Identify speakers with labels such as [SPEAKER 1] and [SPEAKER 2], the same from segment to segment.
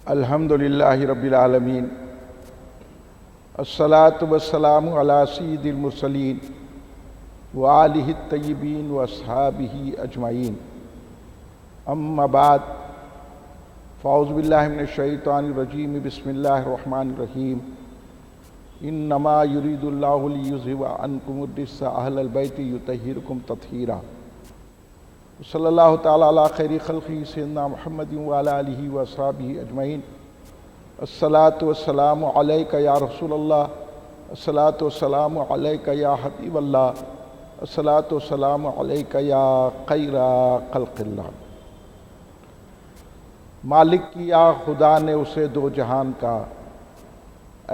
[SPEAKER 1] الحمدللہ رب العالمین، الصلاۃ والسلام علی سید المرسلین وآلہ الطیبین واصحابہ اجمعین، اما بعد، فاعوذ باللہ من الشیطان الرجیم، بسم اللہ الرحمن الرحیم۔ انما یرید اللہ لیذھب عنکم الرجس اہل البیت یطہرکم تطہیرا۔ صلی اللہ تعالیٰ علی خیر خلقہ سیدنا محمد وعلی آلہ واصحابہ اجمعین۔ الصلاۃ والسلام علیک یا رسول اللہ، الصلاۃ والسلام علیک یا حبیب اللہ، الصلاۃ والسلام علیک یا خیر خلق اللہ۔ مالک کیا خدا نے اسے دو جہان کا،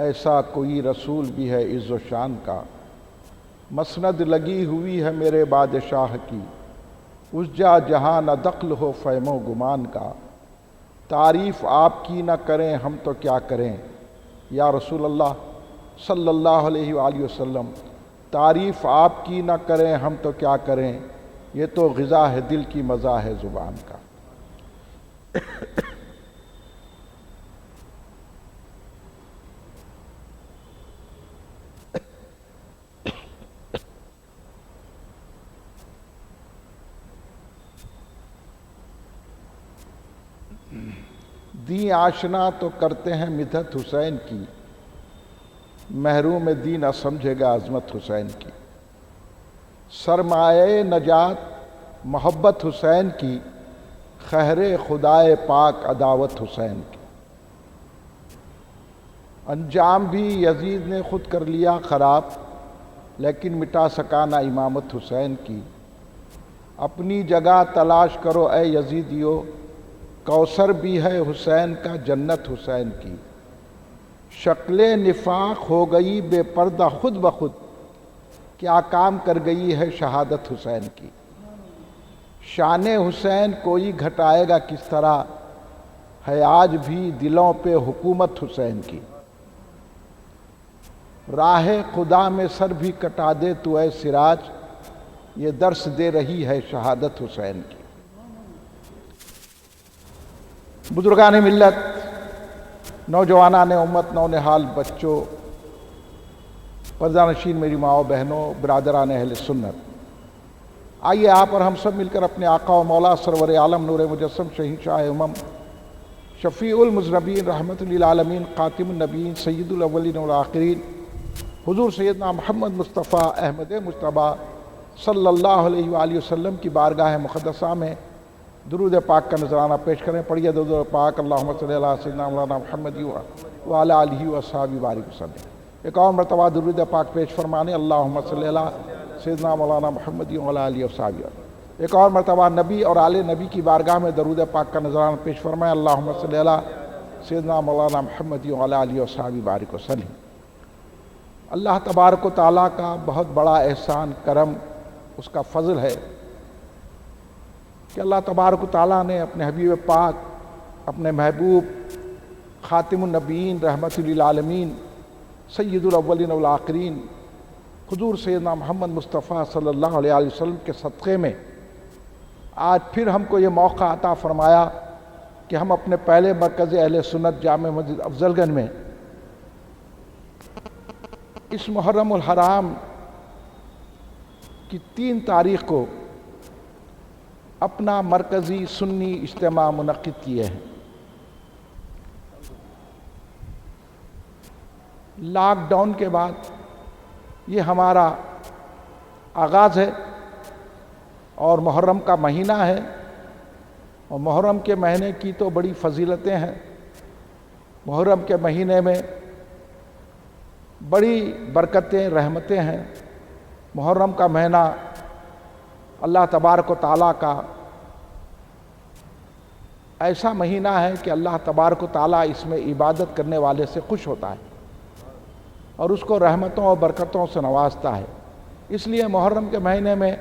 [SPEAKER 1] ایسا کوئی رسول بھی ہے عز و شان کا۔ مسند لگی ہوئی ہے میرے بادشاہ کی، اس جا جہاں نہ دخل ہو فہم و گمان کا۔ تعریف آپ کی نہ کریں ہم تو کیا کریں یا رسول اللہ صلی اللہ علیہ وآلہ وسلم، تعریف آپ کی نہ کریں ہم تو کیا کریں، یہ تو غذا ہے دل کی مزہ ہے زبان کا۔ دین آشنا تو کرتے ہیں مدحت حسین کی، محروم دین نہ سمجھے گا عظمت حسین کی۔ سرمایہ نجات محبت حسین کی، خیر خدائے پاک عداوت حسین کی۔ انجام بھی یزید نے خود کر لیا خراب، لیکن مٹا سکا نہ امامت حسین کی۔ اپنی جگہ تلاش کرو اے یزیدیو، کوثر بھی ہے حسین کا جنت حسین کی۔ شکل نفاق ہو گئی بے پردہ خود بخود، کیا کام کر گئی ہے شہادت حسین کی۔ شان حسین کوئی گھٹائے گا کس طرح، ہے آج بھی دلوں پہ حکومت حسین کی۔ راہ خدا میں سر بھی کٹا دے تو اے سراج، یہ درس دے رہی ہے شہادت حسین کی۔ بزرگان ملت، نوجوانان امت، نونہال بچوں، پردہ نشین میری ماؤں بہنوں، برادران اہل سنت، آئیے آپ اور ہم سب مل کر اپنے آقا و مولا سرور عالم نور مجسم شہنشاہ امم، شفیع المذنبین، رحمت للعالمین، خاتم النبیین، سید الاولین والآخرین، حضور سیدنا محمد مصطفیٰ احمد مجتبیٰ صلی اللہ علیہ وآلہ وسلم کی بارگاہ مقدسہ میں درود پاک کا نذرانہ پیش کریں۔ پڑھیے درود پاک، اللہم صلی علی سیدنا مولانا محمد وعلی آلہ وصحبہ بارک وسلم۔ ایک اور مرتبہ درود پاک پیش فرمانے، اللہم صلی علی سیدنا مولانا محمد وعلی آلہ وصحبہ۔ ایک اور مرتبہ نبی اور آل نبی کی بارگاہ میں درود پاک کا نذرانہ پیش فرمائیں، اللہم صلی علی سیدنا مولانا محمد وعلی آلہ وصحبہ بارک وسلم۔ اللہ تبارک و تعالیٰ کا بہت بڑا احسان کرم، اس کا فضل ہے کہ اللہ تبارک و تعالیٰ نے اپنے حبیب پاک، اپنے محبوب خاتم النبیین، رحمت للعالمین، سید الاولین والآخرین، حضور سیدنا محمد مصطفیٰ صلی اللہ علیہ وسلم کے صدقے میں آج پھر ہم کو یہ موقع عطا فرمایا کہ ہم اپنے پہلے مرکز اہل سنت جامع مسجد افضل گنج میں اس محرم الحرام کی 3 تاریخ کو اپنا مرکزی سنی اجتماع منعقد کیے ہیں۔ لاک ڈاؤن کے بعد یہ ہمارا آغاز ہے اور محرم کا مہینہ ہے، اور محرم کے مہینے کی تو بڑی فضیلتیں ہیں۔ محرم کے مہینے میں بڑی برکتیں، رحمتیں ہیں۔ محرم کا مہینہ اللہ تبارک و تعالیٰ کا ایسا مہینہ ہے کہ اللہ تبارک و تعالیٰ اس میں عبادت کرنے والے سے خوش ہوتا ہے اور اس کو رحمتوں اور برکتوں سے نوازتا ہے۔ اس لیے محرم کے مہینے میں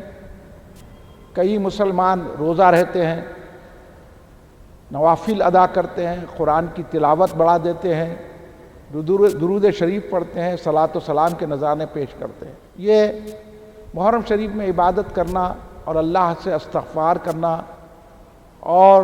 [SPEAKER 1] کئی مسلمان روزہ رہتے ہیں، نوافل ادا کرتے ہیں، قرآن کی تلاوت بڑھا دیتے ہیں، درود شریف پڑھتے ہیں، صلاۃ و سلام کے نذرانے پیش کرتے ہیں۔ یہ محرم شریف میں عبادت کرنا اور اللہ سے استغفار کرنا اور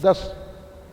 [SPEAKER 1] 10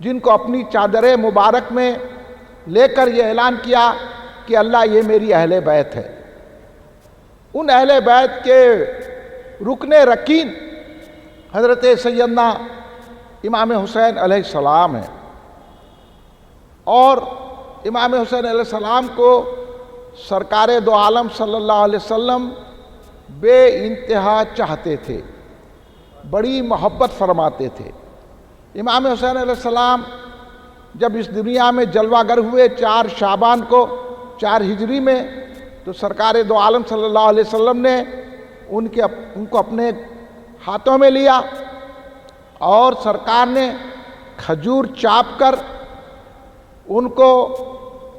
[SPEAKER 1] جن کو اپنی چادر مبارک میں لے کر یہ اعلان کیا کہ اللہ یہ میری اہل بیت ہے. ان اہل بیت کے رکن رکین حضرت سیدنا امام حسین علیہ السلام ہیں، اور امام حسین علیہ السلام کو سرکار دو عالم صلی اللہ علیہ وسلم بے انتہا چاہتے تھے، بڑی محبت فرماتے تھے. امام حسین علیہ السلام جب اس دنیا میں جلوہ گر ہوئے 4 شعبان کو 4 ہجری میں، تو سرکار دو عالم صلی اللہ علیہ وسلم نے ان کو اپنے ہاتھوں میں لیا، اور سرکار نے کھجور چاپ کر ان کو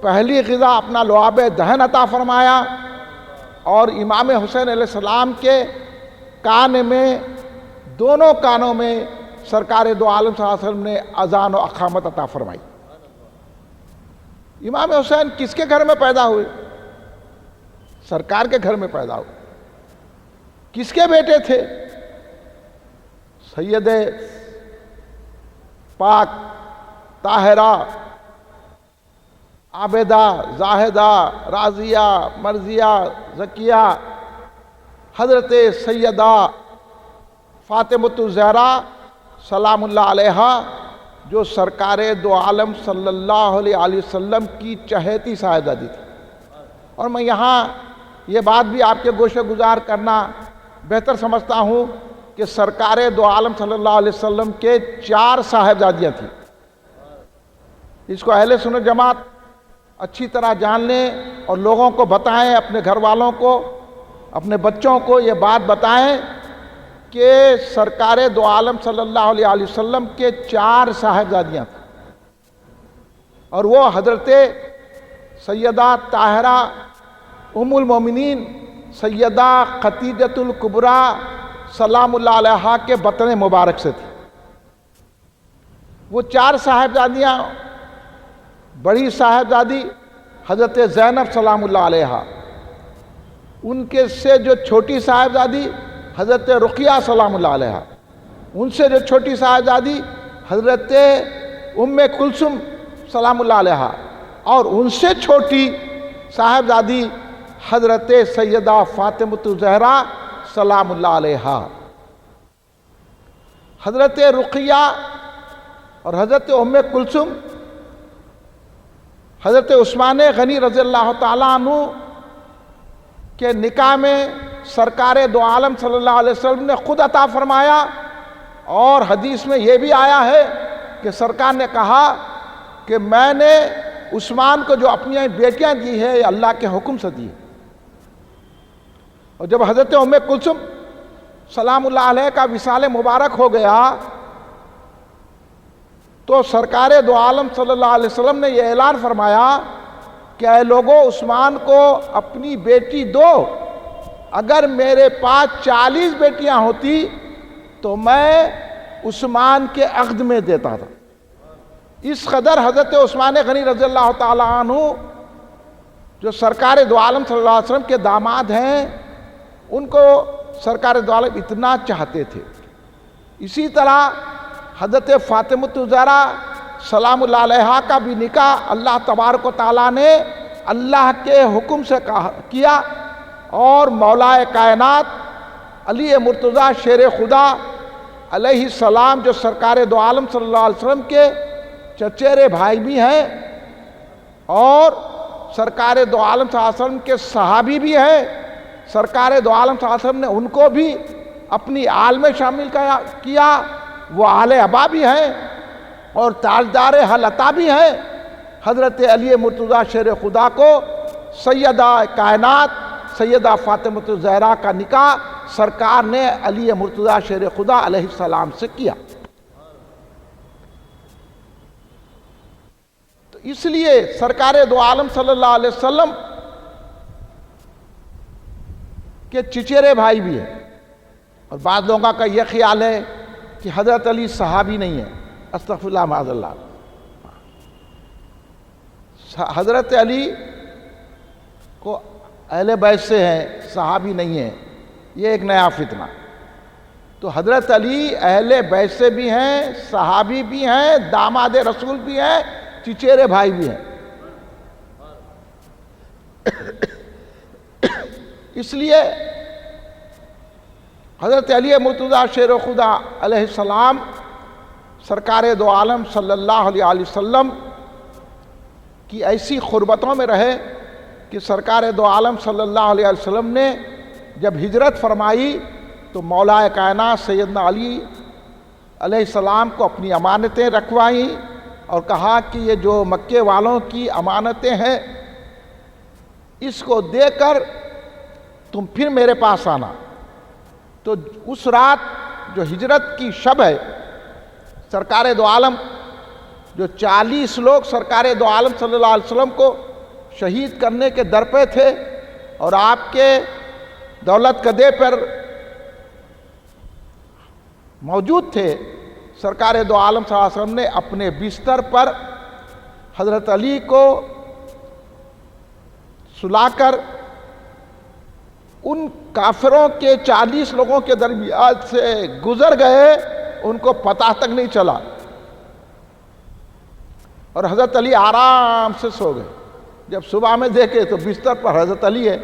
[SPEAKER 1] پہلی غذا اپنا لعاب دہن عطا فرمایا، اور امام حسین علیہ السلام کے کان میں، دونوں کانوں میں سرکار دو عالم صلی اللہ علیہ وسلم نے اذان و اقامت عطا فرمائی. امام حسین کس کے گھر میں پیدا ہوئے؟ سرکار کے گھر میں پیدا ہوئے. کس کے بیٹے تھے؟ سید پاک طاہرہ عابدہ زاہدہ راضیہ مرضیہ زکیہ حضرت سیدہ فاطمۃ الزہرا سلام اللہ علیہا، جو سرکار دو عالم صلی اللہ علیہ وسلم کی چہیتی صاحبزادی تھی. اور میں یہاں یہ بات بھی آپ کے گوشے گزار کرنا بہتر سمجھتا ہوں کہ سرکار دو عالم صلی اللہ علیہ وسلم کے 4 صاحبزادیاں تھیں. اس کو اہل سنت جماعت اچھی طرح جان لیں اور لوگوں کو بتائیں، اپنے گھر والوں کو، اپنے بچوں کو یہ بات بتائیں کہ سرکار دو عالم صلی اللہ علیہ وسلم کے 4 صاحبزادیاں تھیں، اور وہ حضرت سیدہ طاہرہ ام المومنین سیدہ خدیجۃ الکبریٰ سلام اللہ علیہا کے بطن مبارک سے تھی. وہ 4 صاحبزادیاں، بڑی صاحبزادی حضرت زینب سلام اللہ علیہا، ان کے سے جو چھوٹی صاحبزادی حضرت رقیہ سلام اللہ علیہا، ان سے جو چھوٹی صاحبزادی حضرت ام کلثوم سلام اللہ علیہا، اور ان سے چھوٹی صاحبزادی حضرت سیدہ فاطمۃ الزہرا سلام اللہ علیہا. حضرت رقیہ اور حضرت ام کلثوم حضرت عثمان غنی رضی اللہ تعالیٰ عنہ کے نکاح میں سرکار دو عالم صلی اللہ علیہ وسلم نے خود عطا فرمایا، اور حدیث میں یہ بھی آیا ہے کہ سرکار نے کہا کہ میں نے عثمان کو جو اپنی بیٹیاں دی ہے یہ اللہ کے حکم سے دی. اور جب حضرت ام کلثوم سلام اللہ علیہ کا وصال مبارک ہو گیا تو سرکار دو عالم صلی اللہ علیہ وسلم نے یہ اعلان فرمایا کہ اے لوگو، عثمان کو اپنی بیٹی دو. اگر میرے پاس 40 بیٹیاں ہوتی تو میں عثمان کے عقد میں دیتا تھا. اس قدر حضرت عثمان غنی رضی اللہ تعالیٰ عنہ جو سرکار دو عالم صلی اللہ علیہ وسلم کے داماد ہیں، ان کو سرکار دو عالم اتنا چاہتے تھے. اسی طرح حضرت فاطمۃ الزہرا سلام اللہ علیہا کا بھی نکاح اللہ تبارک و تعالیٰ نے اللہ کے حکم سے کیا، اور مولا کائنات علی مرتضیٰ شیر خدا علیہ السلام جو سرکار دو عالم صلی اللہ علیہ وسلم کے چچیرے بھائی بھی ہیں اور سرکار دو عالم صلی اللہ علیہ وسلم کے صحابی بھی ہیں، سرکار دو عالم صلی اللہ علیہ وسلم نے ان کو بھی اپنی آل میں شامل کیا. وہ آل ابا بھی ہیں اور تاجدار حل عطا بھی ہیں. حضرت علی مرتضیٰ شیر خدا کو سیدہ کائنات سیدہ فاطمۃ الزہرا کا نکاح سرکار نے علی مرتضیٰ شیر خدا علیہ السلام سے کیا. تو اس لیے سرکار دو عالم صلی اللہ علیہ وسلم کے چچیرے بھائی بھی ہیں. اور بعض لوگوں کا یہ خیال ہے کہ حضرت علی صحابی نہیں ہے. استغفر اللہ معاذ اللہ. حضرت علی کو اہل بیت سے ہیں، صحابی نہیں ہیں. یہ ایک نیا فتنہ. تو حضرت علی اہل بیت سے بھی ہیں، صحابی بھی ہیں، داماد رسول بھی ہیں، چچیرے بھائی بھی ہیں۔ اس لیے حضرت علی مرتضیٰ شیر خدا علیہ السلام سرکار دو عالم صلی اللہ علیہ وسلم کی ایسی قربتوں میں رہے کہ سرکار دو عالم صلی اللہ علیہ وسلم نے جب ہجرت فرمائی تو مولا کائنات سیدنا علی علیہ السلام کو اپنی امانتیں رکھوائیں اور کہا کہ یہ جو مکے والوں کی امانتیں ہیں اس کو دے کر تم پھر میرے پاس آنا۔ تو اس رات جو ہجرت کی شب ہے، سرکار دو عالم جو 40 لوگ سرکار دو عالم صلی اللہ علیہ وسلم کو شہید کرنے کے در پہ تھے اور آپ کے دولت کدے پر موجود تھے، سرکار دو عالم صلی اللہ علیہ وسلم نے اپنے بستر پر حضرت علی کو سلا کر ان کافروں کے 40 لوگوں کے درمیان سے گزر گئے، ان کو پتہ تک نہیں چلا، اور حضرت علی آرام سے سو گئے۔ جب صبح میں دیکھے تو بستر پر حضرت علی ہے،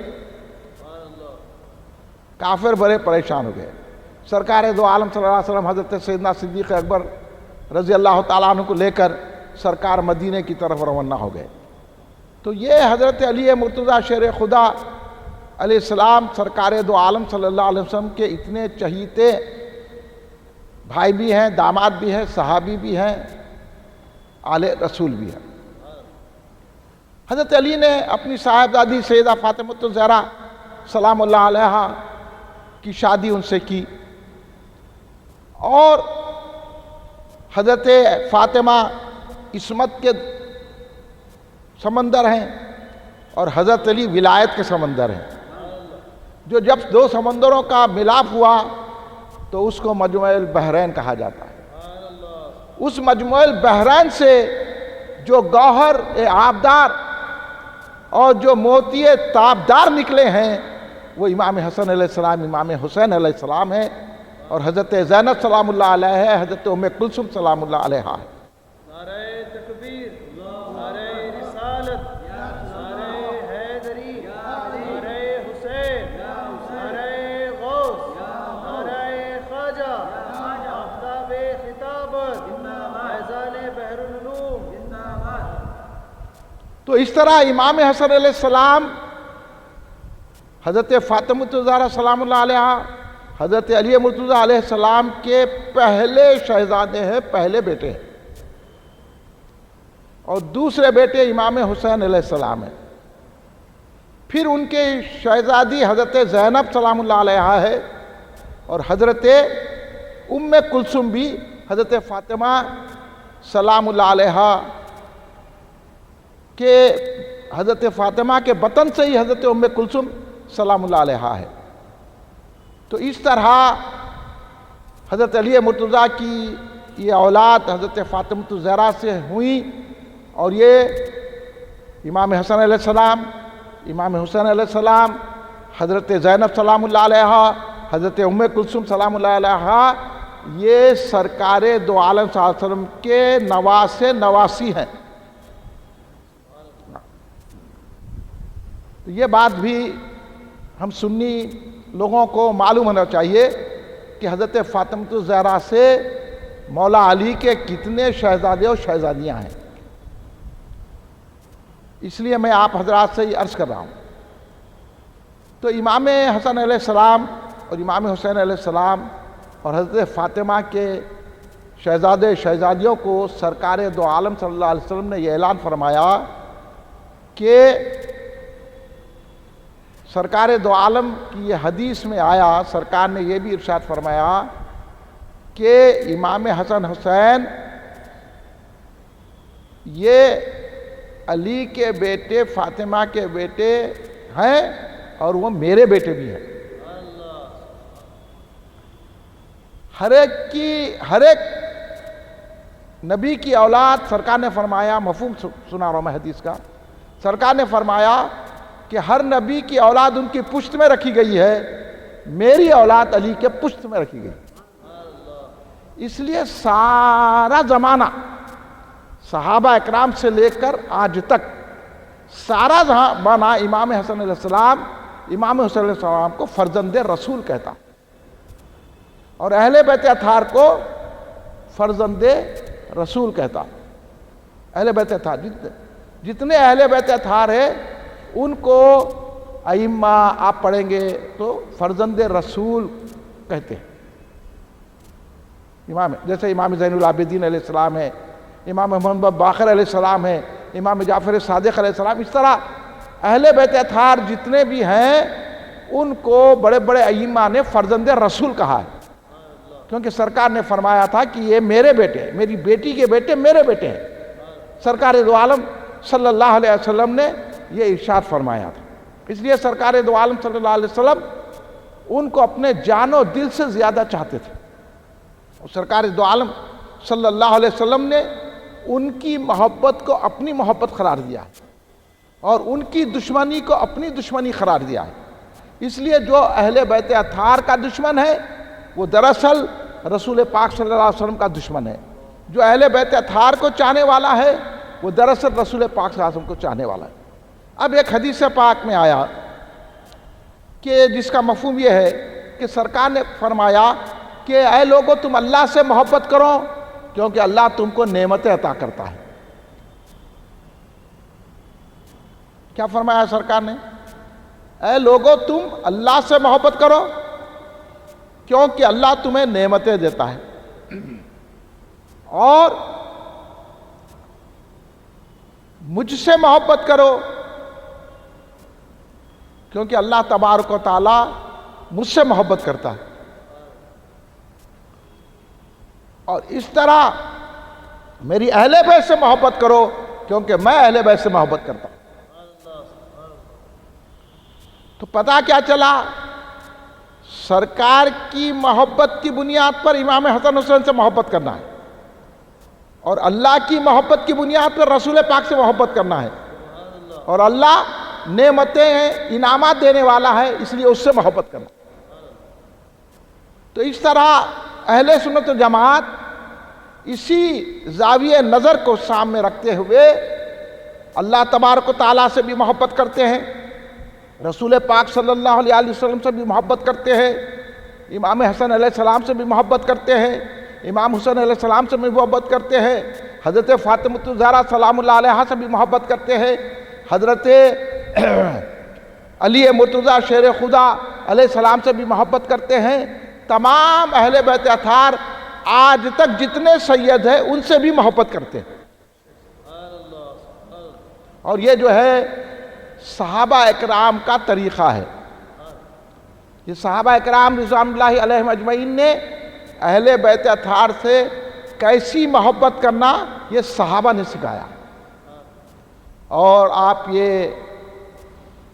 [SPEAKER 1] کافر بڑے پریشان ہو گئے۔ سرکار دو عالم صلی اللہ علیہ وسلم حضرت سیدنا صدیق اکبر رضی اللہ تعالیٰ عنہ کو لے کر سرکار مدینے کی طرف روانہ ہو گئے۔ تو یہ حضرت علی مرتضیٰ شیر خدا علیہ السلام سرکار دو عالم صلی اللہ علیہ وسلم کے اتنے چہیتے بھائی بھی ہیں، داماد بھی ہیں، صحابی بھی ہیں، آل رسول بھی ہیں۔ حضرت علی نے اپنی صاحبزادی سیدہ فاطمہ الزہرا سلام اللہ علیہا کی شادی ان سے کی، اور حضرت فاطمہ عصمت کے سمندر ہیں اور حضرت علی ولایت کے سمندر ہیں، جو جب دو سمندروں کا ملاپ ہوا تو اس کو مجمع البحرین کہا جاتا ہے۔ اس مجمع البحرین سے جو گوہر آبدار اور جو موتی تابدار نکلے ہیں وہ امام حسن علیہ السلام، امام حسین علیہ السلام ہیں، اور حضرت زینب سلام اللہ علیہ ہے، حضرت ام کلثوم سلام اللہ علیہ ہے۔
[SPEAKER 2] نعرہ تکبیر، نعرہ رسالت، نعرہ حیدری، نعرہ حسین، نعرہ غوث، نعرہ خواجہ، آفتاب خطابت، فیضان بحر العلوم۔
[SPEAKER 1] تو اس طرح امام حسن علیہ السلام حضرت فاطمہ الزہرا سلام اللہ علیہ، حضرت علی مرتضیٰ علیہ السلام کے پہلے شہزادے ہیں، پہلے بیٹے ہیں، اور دوسرے بیٹے امام حسین علیہ السلام ہیں۔ پھر ان کے شہزادی حضرت زینب سلام اللہ علیہ ہے، اور حضرت ام کلثوم بھی حضرت فاطمہ سلام اللہ علیہ کہ حضرت فاطمہ کے بطن سے ہی حضرت ام کلثوم سلام اللہ علیہ ہے۔ تو اس طرح حضرت علی مرتضیٰ کی یہ اولاد حضرت فاطمہ الزہرا سے ہوئی، اور یہ امام حسن علیہ السلام، امام حسین علیہ السلام، حضرت زینب سلام اللہ علیہ، حضرت ام کلثوم سلام اللہ علیہ، یہ سرکار دو عالم صلی اللہ علیہ وسلم کے نواسے نواسی ہیں۔ یہ بات بھی ہم سنی لوگوں کو معلوم ہونا چاہیے کہ حضرت فاطمہ الزہرا سے مولا علی کے کتنے شہزادے اور شہزادیاں ہیں۔ اس لیے میں آپ حضرات سے یہ عرض کر رہا ہوں۔ تو امام حسن علیہ السلام اور امام حسین علیہ السلام اور حضرت فاطمہ کے شہزادے شہزادیوں کو سرکار دو عالم صلی اللہ علیہ وسلم نے یہ اعلان فرمایا کہ سرکار دو عالم کی یہ حدیث میں آیا، سرکار نے یہ بھی ارشاد فرمایا کہ امام حسن حسین یہ علی کے بیٹے فاطمہ کے بیٹے ہیں اور وہ میرے بیٹے بھی ہیں۔ ہر ایک نبی کی اولاد، سرکار نے فرمایا، مفہوم سنا رہا ہوں میں حدیث کا، سرکار نے فرمایا کہ ہر نبی کی اولاد ان کی پشت میں رکھی گئی ہے، میری اولاد علی کے پشت میں رکھی گئی۔ اس لیے سارا زمانہ صحابہ اکرام سے لے کر آج تک سارا زمانہ امام حسن علیہ السلام کو فرزند رسول کہتا، اور اہل بیت اطہار کو فرزند رسول کہتا۔ اہل بیت اطہار جتنے اہل بیت اطہار ہیں ان کو ائمہ آپ پڑھیں گے تو فرزند رسول کہتے ہیں۔ جیسے امام زین العابدین علیہ السلام ہے، امام محمد باقر علیہ السلام ہے، امام جعفر صادق علیہ السلام، اس طرح اہل بیت اطہار جتنے بھی ہیں ان کو بڑے بڑے ائمہ نے فرزند رسول کہا ہے، کیونکہ سرکار نے فرمایا تھا کہ یہ میرے بیٹے، میری بیٹی کے بیٹے میرے بیٹے ہیں۔ سرکار دو عالم صلی اللہ علیہ وسلم نے یہ ارشاد فرمایا تھا، اس لیے سرکار دو عالم صلی اللہ علیہ وسلم ان کو اپنے جان و دل سے زیادہ چاہتے تھے، اور سرکار دو عالم صلی اللہ علیہ وسلم نے ان کی محبت کو اپنی محبت قرار دیا اور ان کی دشمنی کو اپنی دشمنی قرار دیا ہے۔ اس لیے جو اہل بیت اطہار کا دشمن ہے وہ دراصل رسول پاک صلی اللہ علیہ وسلم کا دشمن ہے، جو اہل بیت اطہار کو چاہنے والا ہے وہ دراصل رسول پاک صلی اللہ علیہ وسلم کو چاہنے والا ہے۔ اب ایک حدیث پاک میں آیا کہ جس کا مفہوم یہ ہے کہ سرکار نے فرمایا کہ اے لوگو تم اللہ سے محبت کرو کیونکہ اللہ تم کو نعمتیں عطا کرتا ہے۔ کیا فرمایا سرکار نے؟ اے لوگو تم اللہ سے محبت کرو کیونکہ اللہ تمہیں نعمتیں دیتا ہے، اور مجھ سے محبت کرو کیونکہ اللہ تبارک و تعالی مجھ سے محبت کرتا ہے، اور اس طرح میری اہل بیت سے محبت کرو کیونکہ میں اہل بیت سے محبت کرتا ہوں۔ تو پتہ کیا چلا؟ سرکار کی محبت کی بنیاد پر امام حسن حسین سے محبت کرنا ہے، اور اللہ کی محبت کی بنیاد پر رسول پاک سے محبت کرنا ہے، اور اللہ نعمتیں انعامات دینے والا ہے اس لیے اس سے محبت کرنا۔ تو اس طرح اہل سنت و جماعت اسی زاویہ نظر کو سامنے رکھتے ہوئے اللہ تبارک و تعالیٰ سے بھی محبت کرتے ہیں، رسول پاک صلی اللہ علیہ وسلم سے بھی محبت کرتے ہیں، امام حسن علیہ السلام سے بھی محبت کرتے ہیں، امام حسین علیہ السلام سے بھی محبت کرتے ہیں، حضرت فاطمۃ الزہرا سلام اللہ علیہا سے بھی محبت کرتے ہیں، حضرت علی مرتضیٰ شیر خدا علیہ السلام سے بھی محبت کرتے ہیں۔ تمام اہل بیت اطہار آج تک جتنے سید ہیں ان سے بھی محبت کرتے ہیں، اور یہ جو ہے صحابہ اکرام کا طریقہ ہے۔ یہ صحابہ اکرام رضوان اللہ علیہم اجمعین نے اہل بیت اطہار سے کیسی محبت کرنا یہ صحابہ نے سکھایا، اور آپ یہ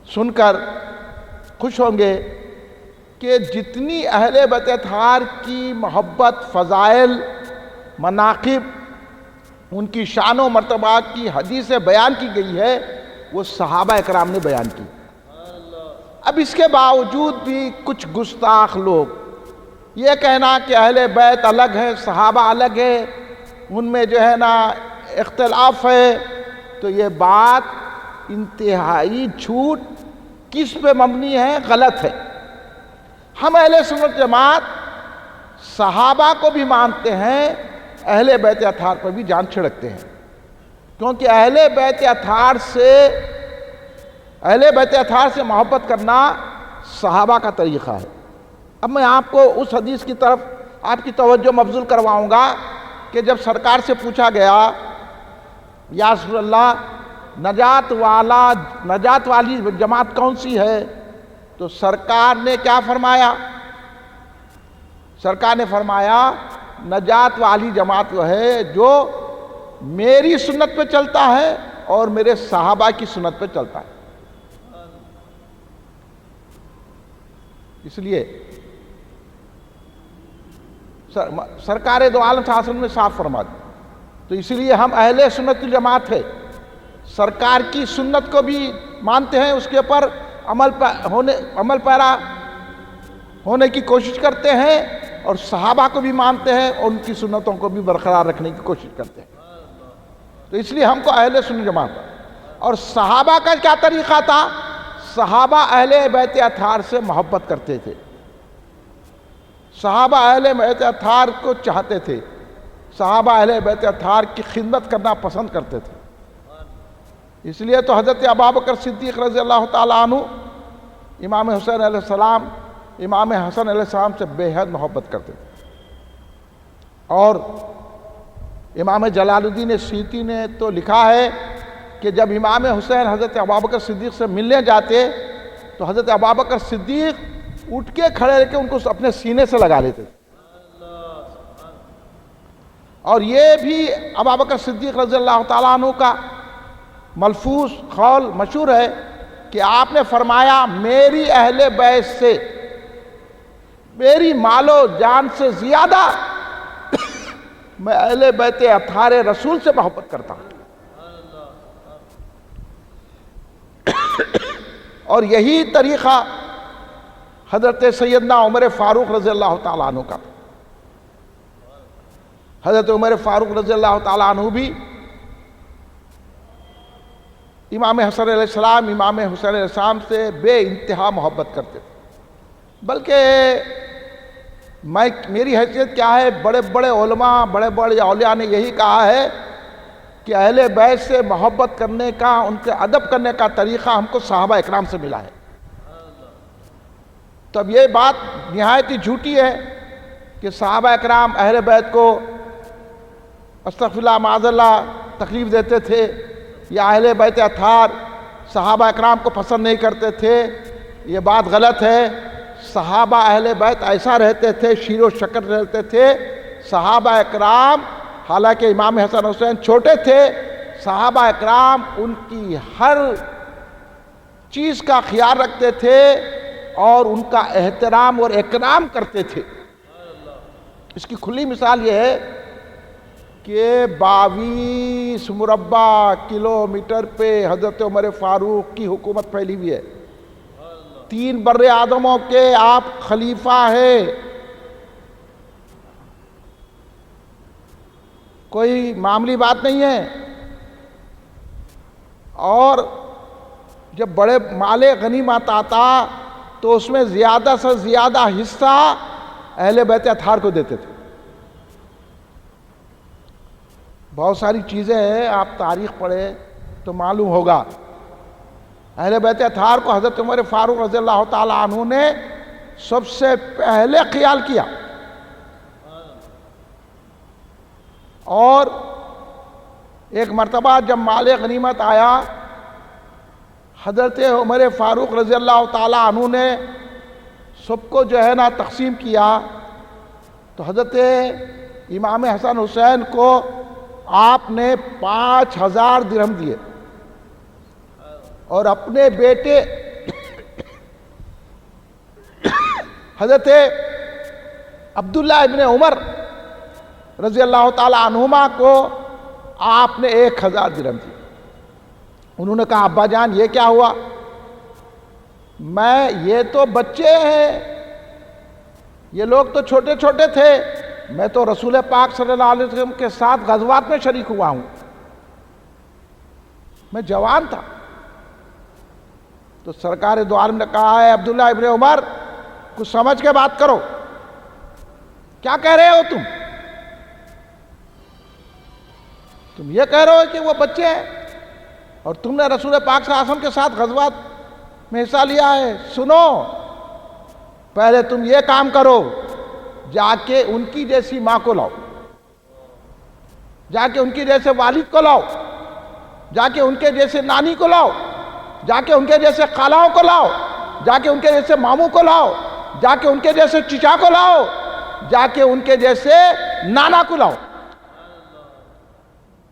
[SPEAKER 1] سن کر خوش ہوں گے کہ جتنی اہل بیت اطہار کی محبت، فضائل، مناقب، ان کی شان و مرتبہ کی حدیث بیان کی گئی ہے وہ صحابہ اکرام نے بیان کی۔ اب اس کے باوجود بھی کچھ گستاخ لوگ یہ کہنا کہ اہل بیت الگ ہے، صحابہ الگ ہے، ان میں جو ہے نا اختلاف ہے، تو یہ بات انتہائی جھوٹ، کس پہ مبنی ہے؟ غلط ہے۔ ہم اہل سنت جماعت صحابہ کو بھی مانتے ہیں، اہل بیت اطہار پر بھی جان چھڑکتے ہیں، کیونکہ اہل بیت اطہار سے محبت کرنا صحابہ کا طریقہ ہے۔ اب میں آپ کو اس حدیث کی طرف آپ کی توجہ مبذول کرواؤں گا کہ جب سرکار سے پوچھا گیا یا رسول اللہ نجات والی جماعت کون سی ہے، تو سرکار نے کیا فرمایا؟ سرکار نے فرمایا نجات والی جماعت وہ ہے جو میری سنت پہ چلتا ہے اور میرے صحابہ کی سنت پہ چلتا ہے۔ اس لیے سرکار دو عالم صلی اللہ علیہ وسلم نے صاف فرما دی، تو اس لیے ہم اہل سنت جماعت ہے، سرکار کی سنت کو بھی مانتے ہیں، اس کے اوپر عمل پیرا ہونے کی کوشش کرتے ہیں، اور صحابہ کو بھی مانتے ہیں اور ان کی سنتوں کو بھی برقرار رکھنے کی کوشش کرتے ہیں. تو اس لیے ہم کو اہل سنت جماعت. اور صحابہ کا کیا طریقہ تھا؟ صحابہ اہل بیت اطہار سے محبت کرتے تھے، صحابہ اہل بیت اطہار کو چاہتے تھے، صحابہ اہل بیت اطہار کی خدمت کرنا پسند کرتے تھے. اس لیے تو حضرت ابوبکر صدیق رضی اللہ تعالیٰ عنہ امام حسین علیہ السلام، امام حسن علیہ السلام سے بے حد محبت کرتے تھے. اور امام جلال الدین سیوطی نے تو لکھا ہے کہ جب امام حسین حضرت ابوبکر صدیق سے ملنے جاتے تو حضرت ابوبکر صدیق اٹھ کے کھڑے رہ کے ان کو اپنے سینے سے لگا لیتے تھے. اور یہ بھی ابوبکر صدیق رضی اللہ تعالیٰ عنہ کا ملفوظ قول مشہور ہے کہ آپ نے فرمایا میری اہل بیت سے میری مال و جان سے زیادہ میں اہل بیت اطہار رسول سے محبت کرتا ہوں. اور یہی طریقہ حضرت سیدنا عمر فاروق رضی اللہ تعالیٰ عنہ کا. حضرت عمر فاروق رضی اللہ تعالیٰ عنہ بھی امام حسن علیہ السلام، امام حسین علیہ السلام سے بے انتہا محبت کرتے تھے. بلکہ میری حیثیت کیا ہے، بڑے بڑے علماء، بڑے بڑے اولیاء نے یہی کہا ہے کہ اہل بیت سے محبت کرنے کا، ان کے ادب کرنے کا طریقہ ہم کو صحابہ اکرام سے ملا ہے. تو اب یہ بات نہایت ہی جھوٹی ہے کہ صحابہ اکرام اہل بیت کو استغفراللہ معاذ اللہ تکلیف دیتے تھے، یا اہل بیت اطہار صحابہ اکرام کو پسند نہیں کرتے تھے. یہ بات غلط ہے. صحابہ اہل بیت ایسا رہتے تھے، شیر و شکر رہتے تھے. صحابہ اکرام حالانکہ امام حسن حسین چھوٹے تھے، صحابہ اکرام ان کی ہر چیز کا خیال رکھتے تھے اور ان کا احترام اور اکرام کرتے تھے. اس کی کھلی مثال یہ ہے کہ 22 مربع کلومیٹر پہ حضرت عمر فاروق کی حکومت پھیلی ہوئی ہے. 3 بر اعظموں کے آپ خلیفہ ہیں. کوئی معمولی بات نہیں ہے. اور جب بڑے مال غنیمت آتا تو اس میں زیادہ سے زیادہ حصہ اہل بیت اطہار کو دیتے تھے. بہت ساری چیزیں ہیں، آپ تاریخ پڑھیں تو معلوم ہوگا. اہل بیت اطہار کو حضرت عمر فاروق رضی اللہ تعالیٰ عنہ نے سب سے پہلے خیال کیا. اور ایک مرتبہ جب مال غنیمت آیا، حضرت عمر فاروق رضی اللہ تعالیٰ عنہ نے سب کو جو ہے نا تقسیم کیا. تو حضرت امام حسن حسین کو آپ نے 5000 درہم دیے اور اپنے بیٹے حضرت عبداللہ ابن عمر رضی اللہ تعالیٰ عنہما کو آپ نے 1000 درہم دی. انہوں نے کہا ابا جان یہ کیا ہوا؟ یہ تو بچے ہیں، یہ لوگ تو چھوٹے چھوٹے تھے، میں تو رسول پاک صلی اللہ علیہ وسلم کے ساتھ غزوات میں شریک ہوا ہوں، میں جوان تھا. تو سرکار دو عالم نے کہا ہے عبداللہ ابن عمر کچھ سمجھ کے بات کرو، کیا کہہ رہے ہو تم یہ کہہ رہے ہو کہ وہ بچے ہیں اور تم نے رسول پاک صلی اللہ علیہ وسلم کے ساتھ غزوات میں حصہ لیا ہے. سنو، پہلے تم یہ کام کرو، جا کے ان کی جیسی ماں کو لاؤ، جا کے ان کے جیسے والد کو لاؤ، جا کے ان کے جیسے نانی کو لاؤ، جا کے ان کے جیسے خالاؤں کو لاؤ، جا کے ان کے جیسے ماموں کو لاؤ، جا کے ان کے جیسے چچا کو لاؤ، جا کے ان کے جیسے نانا کو لاؤ.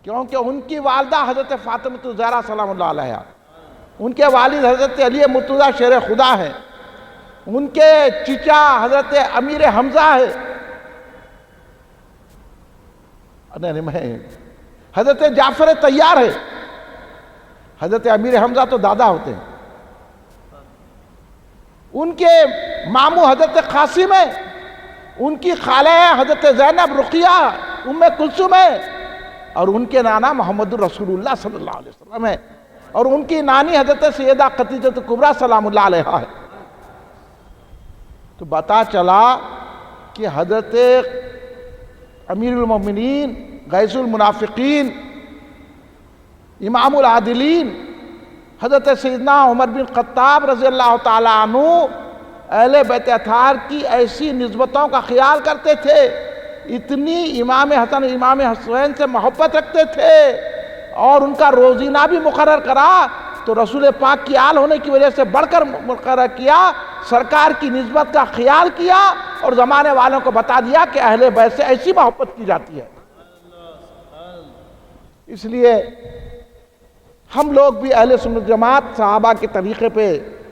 [SPEAKER 1] کیونکہ ان کی والدہ حضرت فاطمہ الزہرا سلام اللہ علیہ، ان کے والد حضرت علی مرتضیٰ شیر خدا ہیں، ان کے چچا حضرت امیر حمزہ ہے، حضرت جعفر طیار ہے. حضرت امیر حمزہ تو دادا ہوتے ہیں. ان کے ماموں حضرت قاسم ہے، ان کی خالہ حضرت زینب رقیہ ام کلثوم ہے، اور ان کے نانا محمد الرسول اللہ صلی اللہ علیہ وسلم ہے، اور ان کی نانی حضرت سیدہ خدیجہ کبریٰ سلام اللہ علیہا ہے۔ تو پتہ چلا کہ حضرت امیر المومنین، غیث المنافقین، امام العادلین، حضرت سیدنا عمر بن خطاب رضی اللہ تعالیٰ عنہ اہل بیت اطہار کی ایسی نسبتوں کا خیال کرتے تھے، اتنی امام حسن امام حسین سے محبت رکھتے تھے، اور ان کا روزینہ بھی مقرر کرا تو رسول پاک کی آل ہونے کی وجہ سے بڑھ کر مقرر کیا، سرکار کی نسبت کا خیال کیا، اور زمانے والوں کو بتا دیا کہ اہل بیت سے ایسی محبت کی جاتی ہے۔ اس لیے ہم لوگ بھی اہل سنت جماعت صحابہ کے طریقے پہ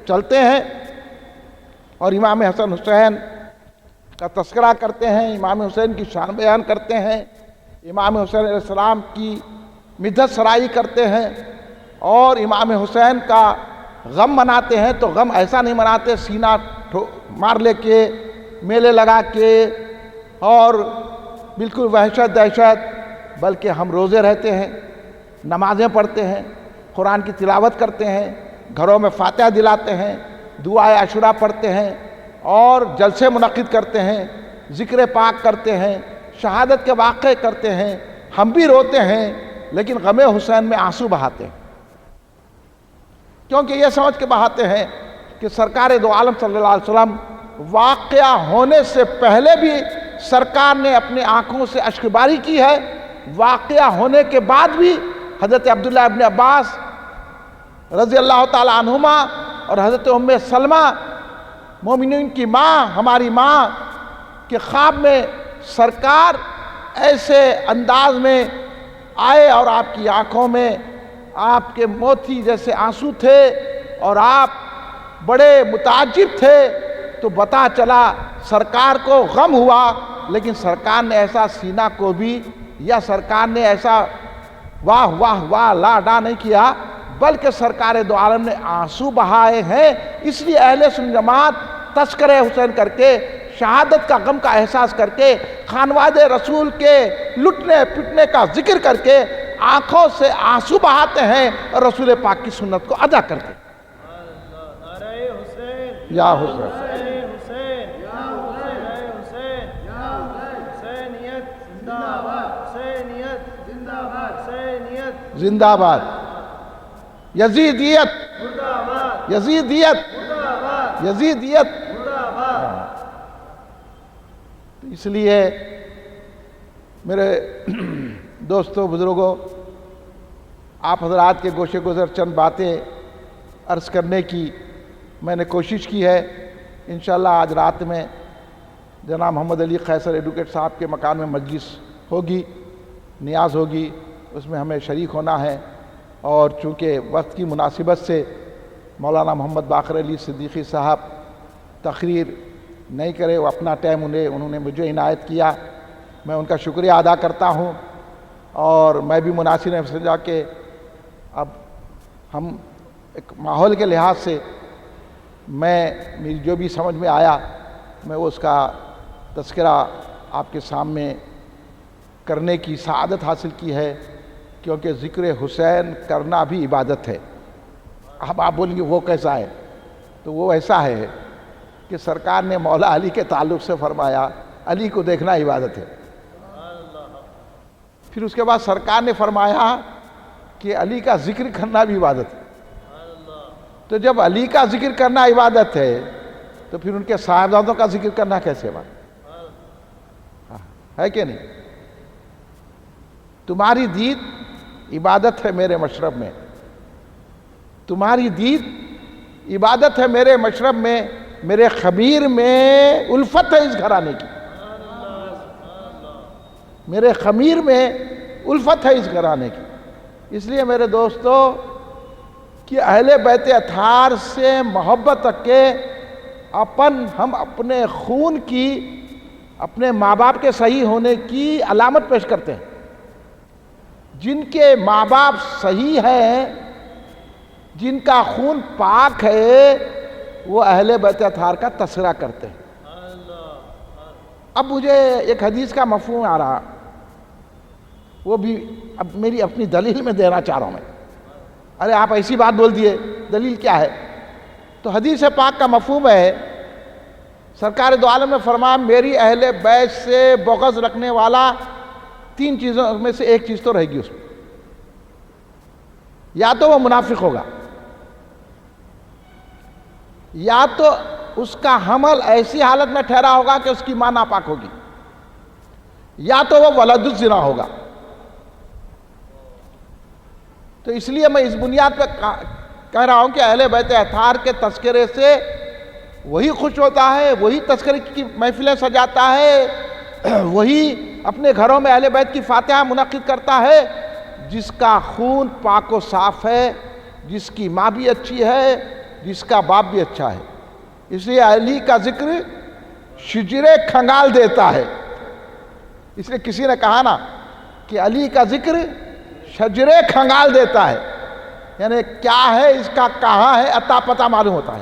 [SPEAKER 1] چلتے ہیں، اور امام حسن حسین کا تذکرہ کرتے ہیں، امام حسین کی شان بیان کرتے ہیں، امام حسین علیہ السلام کی مدحت سرائی کرتے ہیں، اور امام حسین کا غم مناتے ہیں تو غم ایسا نہیں مناتے سینہ مار لے کے، میلے لگا کے، اور بالکل وحشت دہشت، بلکہ ہم روزے رہتے ہیں، نمازیں پڑھتے ہیں، قرآن کی تلاوت کرتے ہیں، گھروں میں فاتحہ دلاتے ہیں، دعائے عاشورہ پڑھتے ہیں، اور جلسے منعقد کرتے ہیں، ذکر پاک کرتے ہیں، شہادت کے واقعے کرتے ہیں۔ ہم بھی روتے ہیں لیکن غم حسین میں آنسو بہاتے ہیں، کیونکہ یہ سمجھ کے بہاتے ہیں کہ سرکار دو عالم صلی اللہ علیہ وسلم واقعہ ہونے سے پہلے بھی سرکار نے اپنے آنکھوں سے اشک باری کی ہے، واقعہ ہونے کے بعد بھی حضرت عبداللہ ابن عباس رضی اللہ تعالی عنہما اور حضرت ام سلمہ مومنین کی ماں، ہماری ماں کے خواب میں سرکار ایسے انداز میں آئے، اور آپ کی آنکھوں میں آپ کے موتی جیسے آنسو تھے، اور آپ بڑے متعجب تھے، تو پتہ چلا سرکار کو غم ہوا، لیکن سرکار نے ایسا سینہ کو بھی، یا سرکار نے ایسا واہ واہ واہ لا ڈا نہیں کیا، بلکہ سرکار دو عالم نے آنسو بہائے ہیں۔ اس لیے اہل سنت جماعت تذکرہ حسین کر کے، شہادت کا غم کا احساس کر کے، خانواد رسول کے لٹنے پٹنے کا ذکر کر کے، آنکھوں سے آنسو بہاتے ہیں، اور رسول پاک کی سنت کو ادا کرتے ہیں۔ یا حسین، زندہ باد، یزیدیت، یزیدیت، یزیدیت۔ اس لیے میرے دوستوں بزرگوں، آپ حضرات کے گوشے گزر چند باتیں عرض کرنے کی میں نے کوشش کی ہے۔ انشاءاللہ آج رات میں جناب محمد علی قیصر ایڈوکیٹ صاحب کے مکان میں مجلس ہوگی، نیاز ہوگی، اس میں ہمیں شریک ہونا ہے، اور چونکہ وقت کی مناسبت سے مولانا محمد باقر علی صدیقی صاحب تقریر نہیں کرے، وہ اپنا ٹائم انہوں نے مجھے عنایت کیا، میں ان کا شکریہ ادا کرتا ہوں، اور میں بھی مناسب نے سمجھا کہ اب ہم ایک ماحول کے لحاظ سے میری جو بھی سمجھ میں آیا میں اس کا تذکرہ آپ کے سامنے کرنے کی سعادت حاصل کی ہے، کیونکہ ذکر حسین کرنا بھی عبادت ہے۔ اب آپ بولیں گے وہ کیسا ہے؟ تو وہ ایسا ہے کہ سرکار نے مولا علی کے تعلق سے فرمایا علی کو دیکھنا عبادت ہے، پھر اس کے بعد سرکار نے فرمایا کہ علی کا ذکر کرنا بھی عبادت ہے۔ تو جب علی کا ذکر کرنا عبادت ہے تو پھر ان کے صاحبزادوں کا ذکر کرنا کیسے بات ہے کہ نہیں؟ تمہاری دید عبادت ہے میرے مشرب میں، تمہاری دید عبادت ہے میرے مشرب میں، میرے خمیر میں الفت ہے اس گھرانے کی، میرے خمیر میں الفت ہے اس گھرانے کی۔ اس لیے میرے دوستو کہ اہل بیت اطہار سے محبت رکھ کے ہم اپنے خون کی، اپنے ماں باپ کے صحیح ہونے کی علامت پیش کرتے ہیں۔ جن کے ماں باپ صحیح ہیں، جن کا خون پاک ہے، وہ اہل بیت اطہار کا تذکرہ کرتے ہیں۔ اب مجھے ایک حدیث کا مفہوم آ رہا، وہ بھی اب میری اپنی دلیل میں دینا چاہ رہا ہوں میں. ارے آپ ایسی بات بول دیے، دلیل کیا ہے؟ تو حدیث پاک کا مفہوم ہے، سرکار دو عالم نے فرمایا میری اہل بیت سے بغض رکھنے والا 3 چیزوں میں سے ایک چیز تو رہے گی اس میں. یا تو وہ منافق ہوگا، یا تو اس کا حمل ایسی حالت میں ٹھہرا ہوگا کہ اس کی ماں ناپاک ہوگی، یا تو وہ ولد الزنا ہوگا. تو اس لیے میں اس بنیاد پہ کہہ رہا ہوں کہ اہل بیت اطہار کے تذکرے سے وہی خوش ہوتا ہے، وہی تذکرے کی محفلیں سجاتا ہے، وہی اپنے گھروں میں اہل بیت کی فاتحہ منعقد کرتا ہے جس کا خون پاک و صاف ہے، جس کی ماں بھی اچھی ہے، جس کا باپ بھی اچھا ہے. اس لیے علی کا ذکر شجرے کھنگال دیتا ہے. اس لیے کسی نے کہا نا کہ علی کا ذکر شجرے کھنگال دیتا ہے، یعنی کیا ہے اس کا کہاں ہے عطا پتہ معلوم ہوتا ہے.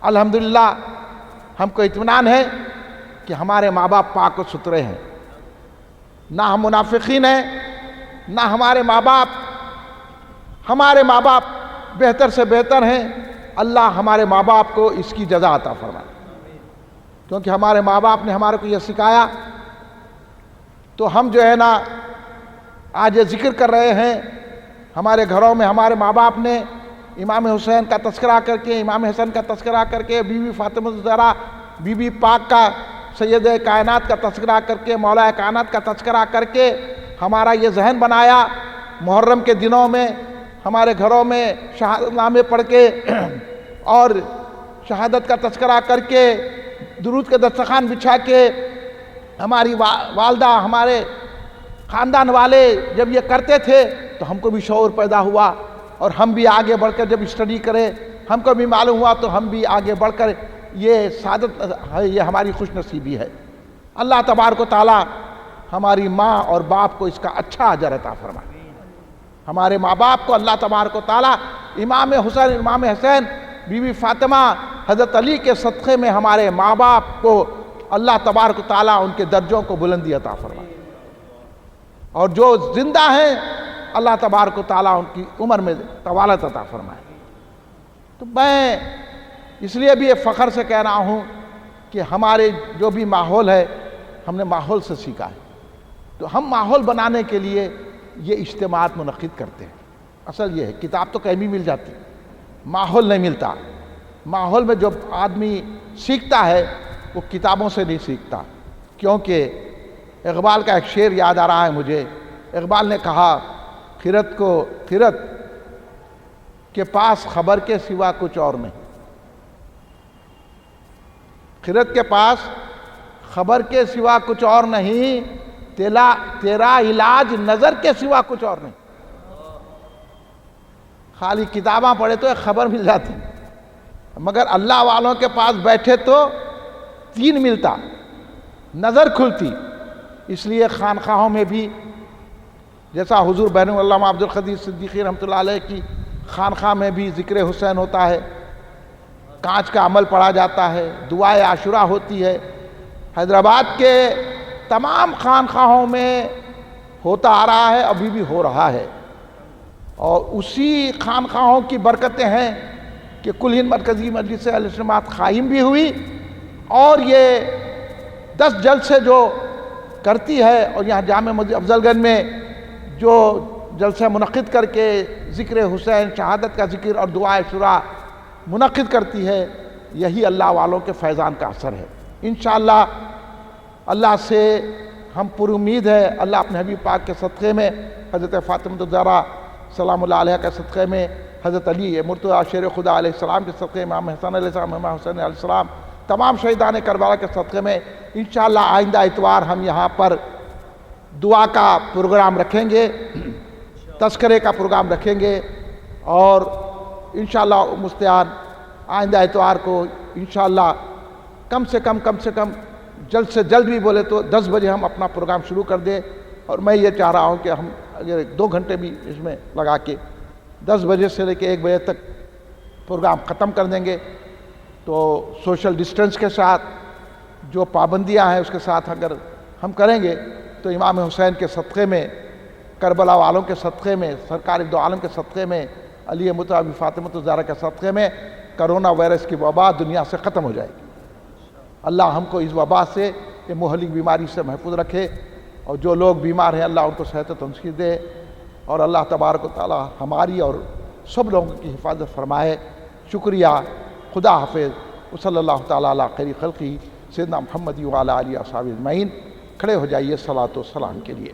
[SPEAKER 1] الحمدللہ ہم کو اطمینان ہے کہ ہمارے ماں باپ پاک و ستھرے ہیں، نہ ہم منافقین ہیں، نہ ہمارے ماں باپ بہتر سے بہتر ہیں. اللہ ہمارے ماں باپ کو اس کی جزا عطا فرمائے، کیونکہ ہمارے ماں باپ نے ہمارے کو یہ سکھایا. تو ہم جو ہے نا آج یہ ذکر کر رہے ہیں، ہمارے گھروں میں ہمارے ماں باپ نے امام حسین کا تذکرہ کر کے، امام حسن کا تذکرہ کر کے، بی بی فاطمہ الزہرا بی بی پاک کا، سید کائنات کا تذکرہ کر کے، مولا کائنات کا تذکرہ کر کے ہمارا یہ ذہن بنایا. محرم کے دنوں میں ہمارے گھروں میں شہادت نامے پڑھ کے اور شہادت کا تذکرہ کر کے، درود کے دسترخوان بچھا کے، ہماری والدہ، ہمارے خاندان والے جب یہ کرتے تھے تو ہم کو بھی شعور پیدا ہوا، اور ہم بھی آگے بڑھ کر جب اسٹڈی کرے ہم کو بھی معلوم ہوا تو ہم بھی آگے بڑھ کر یہ سعادت ہے، یہ ہماری خوش نصیبی ہے. اللہ تبارک و تعالی ہماری ماں اور باپ کو اس کا اچھا اجر عطا فرمائے. ہمارے ماں باپ کو اللہ تبارک و تعالی امام حسین، امام حسین، بی بی فاطمہ، حضرت علی کے صدقے میں ہمارے ماں باپ کو اللہ تبارک و تعالی ان کے درجوں کو بلندی عطا فرمائے. اور جو زندہ ہیں اللہ تبارک و تعالیٰ ان کی عمر میں طوالت عطا فرمائے. تو میں اس لیے بھی یہ فخر سے کہہ رہا ہوں کہ ہمارے جو بھی ماحول ہے ہم نے ماحول سے سیکھا ہے. تو ہم ماحول بنانے کے لیے یہ اجتماعات منعقد کرتے ہیں. اصل یہ ہے، کتاب تو کہیں بھی مل جاتی، ماحول نہیں ملتا. ماحول میں جو آدمی سیکھتا ہے وہ کتابوں سے نہیں سیکھتا. کیونکہ اقبال کا ایک شعر یاد آ رہا ہے مجھے. اقبال نے کہا خرد کے پاس خبر کے سوا کچھ اور نہیں. خرد کے پاس خبر کے سوا کچھ اور نہیں، تیرا علاج نظر کے سوا کچھ اور نہیں. خالی کتاباں پڑھے تو ایک خبر مل جاتی، مگر اللہ والوں کے پاس بیٹھے تو 3 ملتا، نظر کھلتی. اس لیے خانقاہوں میں بھی جیسا حضور بین علامہ عبد القدیر صدیقی رحمۃ اللہ علیہ کی خانقاہ میں بھی ذکر حسین ہوتا ہے، کانچ کا عمل پڑھا جاتا ہے، دعائے عاشورہ ہوتی ہے. حیدرآباد کے تمام خانقاہوں میں ہوتا آ رہا ہے، ابھی بھی ہو رہا ہے. اور اسی خانقاہوں کی برکتیں ہیں کہ کل ہند مرکزی مجلس اہل سنت قائم بھی ہوئی، اور یہ 10 جلسے جو کرتی ہے، اور یہاں جامع مسجد افضل گنج میں جو جلسہ منعقد کر کے ذکر حسین، شہادت کا ذکر اور دعا عاشورہ منعقد کرتی ہے، یہی اللہ والوں کے فیضان کا اثر ہے. انشاءاللہ اللہ سے ہم پر امید ہے. اللہ اپنے حبیب پاک کے صدقے میں، حضرت فاطمہ الزہرا سلام اللہ علیہ کے صدقے میں، حضرت علی مرتضیٰ شیر خدا علیہ السلام کے صدقے میں، امام حسن علیہ السلام، امام حسین علیہ السلام، تمام شہیدان کربلا کے صدقے میں انشاءاللہ آئندہ اتوار ہم یہاں پر دعا کا پروگرام رکھیں گے، تذکرے کا پروگرام رکھیں گے. اور انشاءاللہ مستعان آئندہ اتوار کو انشاءاللہ کم سے کم جلد سے جلد بھی بولے تو 10 بجے ہم اپنا پروگرام شروع کر دیں. اور میں یہ چاہ رہا ہوں کہ ہم اگر 2 گھنٹے بھی اس میں لگا کے 10 بجے سے لے کے 1 بجے تک پروگرام ختم کر دیں گے تو سوشل ڈسٹنس کے ساتھ جو پابندیاں ہیں اس کے ساتھ اگر ہم کریں گے تو امام حسین کے صدقے میں، کربلا والوں کے صدقے میں، سرکار دو عالم کے صدقے میں، علی مطلب فاطمۃ الزہرا کے صدقے میں کرونا وائرس کی وبا دنیا سے ختم ہو جائے گی۔ اللہ ہم کو اس وبا سے، یہ مہلک بیماری سے محفوظ رکھے، اور جو لوگ بیمار ہیں اللہ ان کو صحت و تندرستی دے، اور اللہ تبارک و تعالی ہماری اور سب لوگوں کی حفاظت فرمائے۔ شکریہ، خدا حافظ، وصلی اللہ تعالیٰ علی خیر خلقی سیدنا محمد وعلی آلہ وصحبہ اجمعین۔ کھڑے ہو جائیے صلاۃ و سلام کے لیے۔